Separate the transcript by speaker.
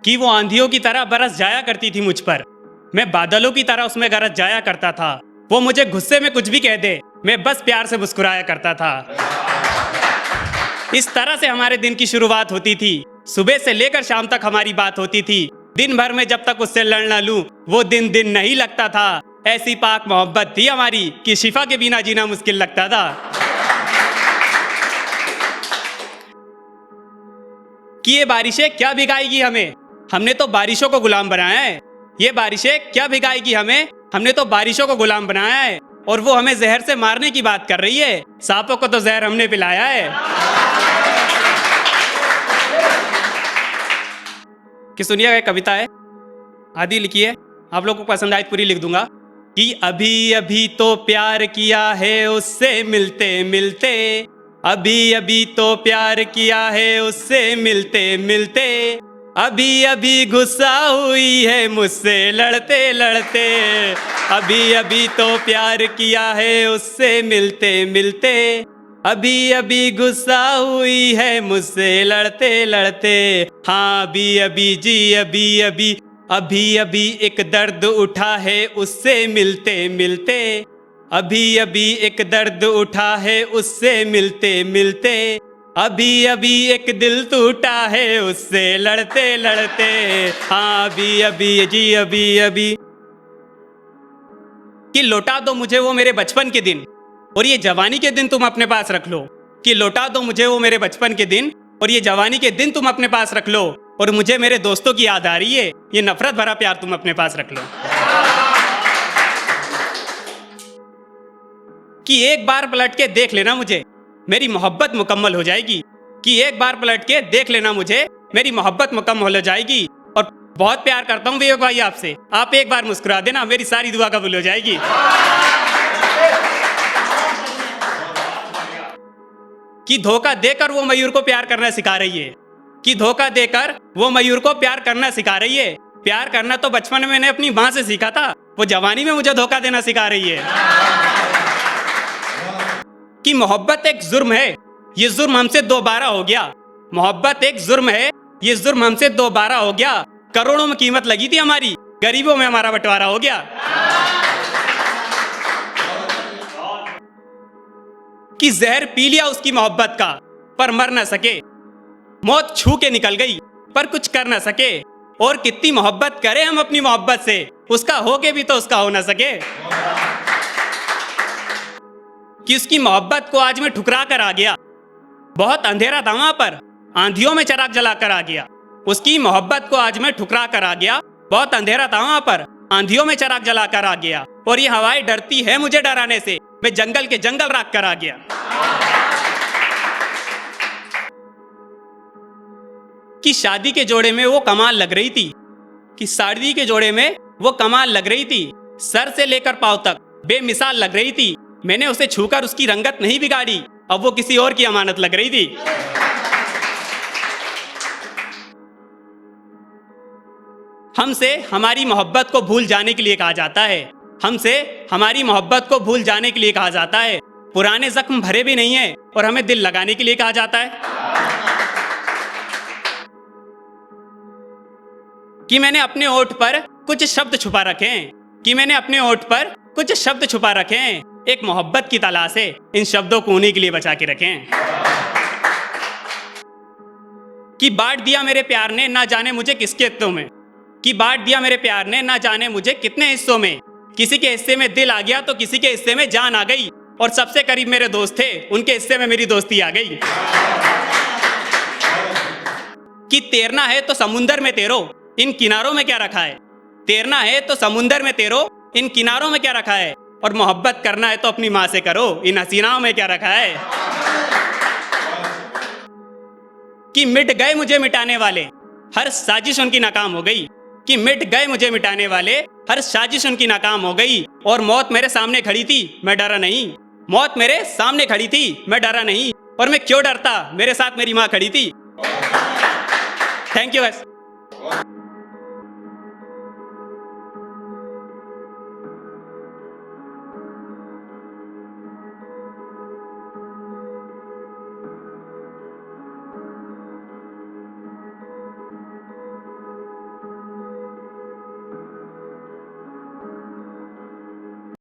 Speaker 1: कि वो आंधियों की तरह बरस जाया करती थी मुझ पर। मैं बादलों की तरह उसमें गरज जाया करता था। वो मुझे गुस्से में कुछ भी कह दे, मैं बस प्यार से मुस्कुराया करता था। इस तरह से हमारे दिन की शुरुआत होती थी। सुबह से लेकर शाम तक हमारी बात होती थी। दिन भर में जब तक उससे लड़ ना लूं, वो दिन दिन नहीं लगता था। ऐसी पाक मोहब्बत थी हमारी कि शिफा के बिना जीना मुश्किल लगता था। कि ये बारिशें क्या भिगाएगी हमें, हमने तो बारिशों को गुलाम बनाया है। ये बारिशें क्या भिगाएगी हमें, हमने तो बारिशों को गुलाम बनाया है। और वो हमें जहर से मारने की बात कर रही है, सांपों को तो जहर हमने पिलाया है। कि सुनिएगा, एक कविता है, आधी लिखी है, आप लोगों को पसंद आए पूरी लिख दूंगा। कि अभी अभी तो प्यार किया है उससे मिलते मिलते, अभी अभी तो प्यार किया है उससे मिलते मिलते, अभी अभी गुस्सा हुई है मुझसे लड़ते लड़ते, अभी अभी तो प्यार किया है उससे मिलते मिलते, अभी अभी गुस्सा हुई है मुझसे लड़ते लड़ते। हाँ अभी अभी जी अभी अभी, अभी अभी एक दर्द उठा है उससे मिलते मिलते, अभी अभी एक दर्द उठा है उससे मिलते मिलते, अभी अभी एक दिल टूटा है उससे लड़ते लड़ते। हाँ अभी अभी जी अभी अभी। कि लौटा दो मुझे वो मेरे बचपन के दिन, और ये जवानी के दिन तुम अपने पास रख लो। कि लौटा दो मुझे वो मेरे बचपन के दिन, और ये जवानी के दिन तुम अपने पास रख लो। और मुझे मेरे दोस्तों की याद आ रही है, ये नफरत भरा प्यार तुम अपने पास रख लो। कि एक बार पलट के देख लेना मुझे, मेरी मोहब्बत मुकम्मल हो जाएगी। कि एक बार पलट के देख लेना मुझे, मेरी मोहब्बत मुकम्मल हो जाएगी। और बहुत प्यार करता हूँ विवेक भाई आपसे, आप एक बार मुस्कुरा देना, मेरी सारी दुआ कबूल हो जाएगी। कि धोखा देकर वो मयूर को प्यार करना सिखा रही है। कि धोखा देकर वो मयूर को प्यार करना सिखा रही है। प्यार करना तो बचपन में मैंने अपनी माँ से सीखा था, वो जवानी में मुझे धोखा देना सिखा रही है। कि मोहब्बत एक जुर्म है, ये जुर्म हमसे दोबारा हो गया। मोहब्बत एक जुर्म है, ये जुर्म हमसे दोबारा हो गया। करोड़ों में कीमत लगी थी हमारी, गरीबों में हमारा बंटवारा हो गया। कि जहर पी लिया उसकी मोहब्बत का, पर मर न सके। मौत छू के निकल गई, पर कुछ कर न सके। और कितनी मोहब्बत करें हम अपनी मोहब्बत से, उसका हो के भी तो उसका हो न सके। कि उसकी मोहब्बत को आज मैं ठुकरा कर आ गया, बहुत अंधेरा था वहां पर, आंधियों में चिराग जला कर आ गया। उसकी मोहब्बत को आज मैं ठुकरा कर आ गया, बहुत अंधेरा था वहां पर, आंधियों में चिराग जला कर आ गया। और ये हवाएं डरती है मुझे डराने से, मैं जंगल के जंगल राख कर आ गया। कि शादी के जोड़े में वो कमाल लग रही थी, कि शादी के जोड़े में वो कमाल लग रही थी, सर से लेकर पांव तक बेमिसाल लग रही थी। मैंने उसे छूकर उसकी रंगत नहीं बिगाड़ी, अब वो किसी और की अमानत लग रही थी। हमसे हमारी मोहब्बत को भूल जाने के लिए कहा जाता है, हमसे हमारी मोहब्बत को भूल जाने के लिए कहा जाता है। पुराने जख्म भरे भी नहीं है और हमें दिल लगाने के लिए कहा जाता है। कि मैंने अपने ओठ पर कुछ शब्द छुपा रखे हैं, कि मैंने अपने ओठ पर कुछ शब्द छुपा रखे हैं। एक मोहब्बत की तलाश है, इन शब्दों को उन्हीं के लिए बचा के रखें। कि बांट दिया मेरे प्यार ने ना जाने मुझे किसके हिस्सों में, कि बांट दिया मेरे प्यार ने ना जाने मुझे कितने हिस्सों में। किसी के हिस्से में दिल आ गया तो किसी के हिस्से में जान आ गई, और सबसे करीब मेरे दोस्त थे, उनके हिस्से में मेरी दोस्ती आ गई। कि तैरना है तो समुंदर में तैरो, इन किनारों में क्या रखा है। तैरना है तो समुंदर में तैरो, इन किनारों में क्या रखा है। और मोहब्बत करना है तो अपनी माँ से करो, इन हसीनाओं में क्या रखा है। कि मिट गए मुझे मिटाने वाले, हर साजिश उनकी नाकाम हो गई। कि मिट गए मुझे मिटाने वाले, हर साजिश उनकी नाकाम हो गई। और मौत मेरे सामने खड़ी थी, मैं डरा नहीं। मौत मेरे सामने खड़ी थी, मैं डरा नहीं। और मैं क्यों डरता, मेरे साथ मेरी माँ खड़ी थी। Thank you.